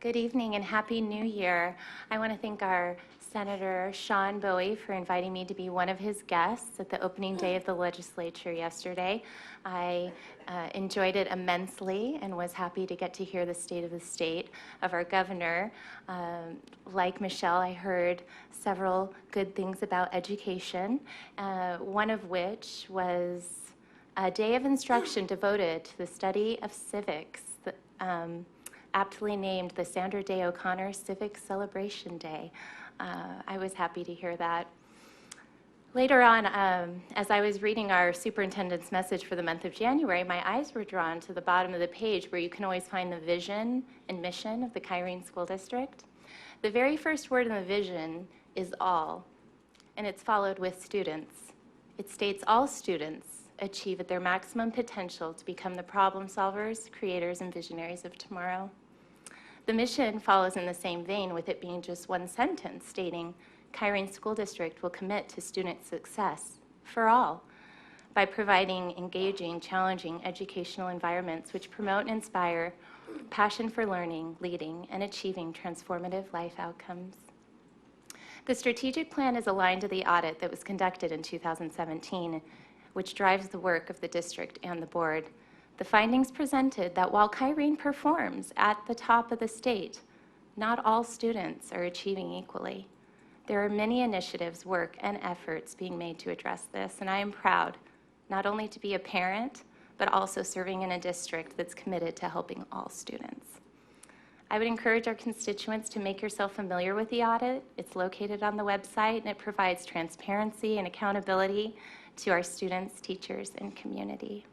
Good evening and Happy New Year. I want to thank our Senator Sean Bowie for inviting me to be one of his guests at the opening day of the legislature yesterday. I enjoyed it immensely and was happy to get to hear the state of the state of our governor. Like Michelle, I heard several good things about education, one of which was a day of instruction devoted to the study of civics, aptly named the Sandra Day O'Connor Civic Celebration Day. I was happy to hear that. Later on, as I was reading our superintendent's message for the month of January, my eyes were drawn to the bottom of the page where you can always find the vision and mission of the Kyrene School District. The very first word in the vision is all, and it's followed with students. It states all students achieve at their maximum potential to become the problem solvers, creators, and visionaries of tomorrow. The mission follows in the same vein, with it being just one sentence stating, Kyrene School District will commit to student success for all by providing engaging, challenging educational environments which promote and inspire passion for learning, leading, and achieving transformative life outcomes. The strategic plan is aligned to the audit that was conducted in 2017, which drives the work of the district and the board. The findings presented that while Kyrene performs at the top of the state, not all students are achieving equally. There are many initiatives, work, and efforts being made to address this, and I am proud not only to be a parent, but also serving in a district that's committed to helping all students. I would encourage our constituents to make yourself familiar with the audit. It's located on the website, and it provides transparency and accountability to our students, teachers, and community.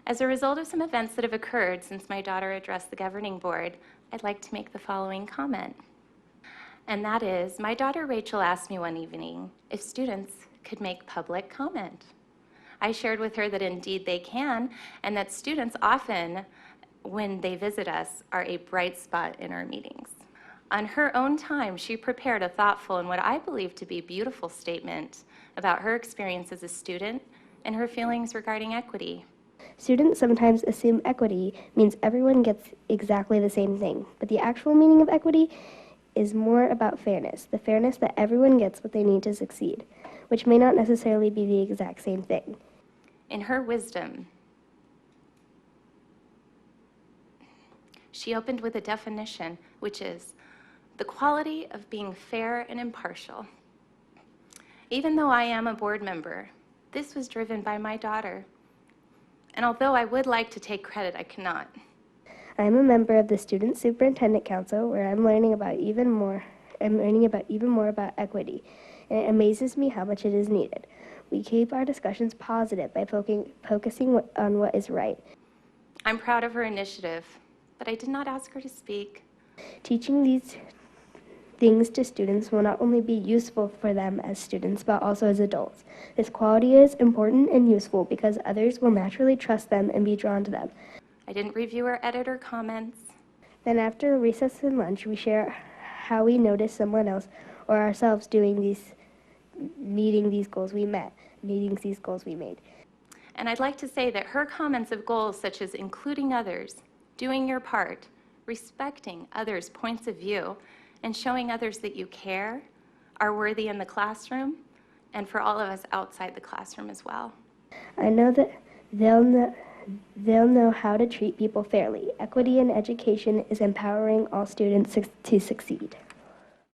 As a result of some events that have occurred since my daughter addressed the governing board, I'd like to make the following comment. And that is, my daughter Rachel asked me one evening if students could make public comment. I shared with her that indeed they can, and that students often, when they visit us, are a bright spot in our meetings. On her own time, she prepared a thoughtful and what I believe to be beautiful statement about her experience as a student and her feelings regarding equity. Students sometimes assume equity means everyone gets exactly the same thing, but the actual meaning of equity is more about fairness, the fairness that everyone gets what they need to succeed, which may not necessarily be the exact same thing. In her wisdom, she opened with a definition, which is the quality of being fair and impartial. Even though I am a board member, this was driven by my daughter. And although I would like to take credit, I cannot. I'm a member of the Student Superintendent Council, where I'm learning about even more about equity, and it amazes me how much it is needed. We keep our discussions positive by focusing on what is right. I'm proud of her initiative, but I did not ask her to speak. Teaching these things to students will not only be useful for them as students, but also as adults. This quality is important and useful because others will naturally trust them and be drawn to them. I didn't review or edit her comments. Then after recess and lunch, we share how we noticed someone else or ourselves meeting these goals we made. And I'd like to say that her comments of goals such as including others, doing your part, respecting others' points of view, and showing others that you care are worthy in the classroom and for all of us outside the classroom as well. I know that they'll know how to treat people fairly. Equity in education is empowering all students to succeed.